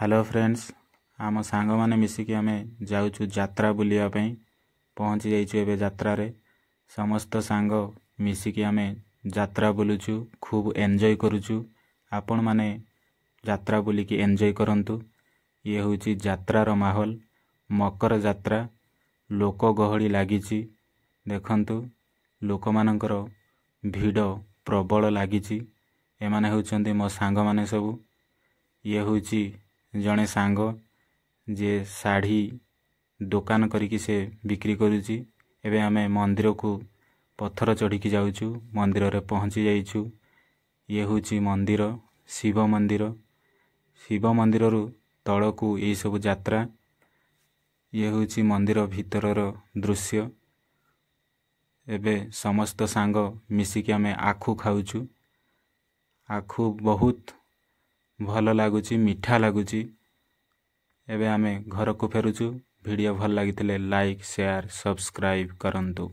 Hello friends आम सांग मैंने मिसिकी आम जाऊँ यात्रा बुलायापी पहुँची जाइए एवं यात्रा समस्त सांग मिसिकी आम यात्रा बुलुचु खूब एंजॉय करुचु। आपण माने यात्रा बुलिकी एंजॉय करंतु। ये हूँ यात्रार माहौल मकर यात्रा लोक गहली लगी देखंतु लोक मानकर भिड़ प्रबल लगी। एमाने होउचंदी मो सांग माने सबू। ये हूँ जड़े सांग जे शाढ़ी दुकान करिकी से बिक्री करुची। एवं आमे मंदिर को पत्थर चढ़ी जाऊँ मंदिर रे पहुँची जाइछु। ये हूँ मंदिर शिव मंदिर। शिव मंदिर रु तल को यही सब यात्रा। ये हूँ मंदिर भितरर दृश्य। एबे समस्त सांग मिसिकी आमे आखु खाऊछु। आखु बहुत भल लगुच मीठा लगुच। एबे आमे घर को फेरुचु। वीडियो भल लगी लाइक शेयर सब्सक्राइब करंतु।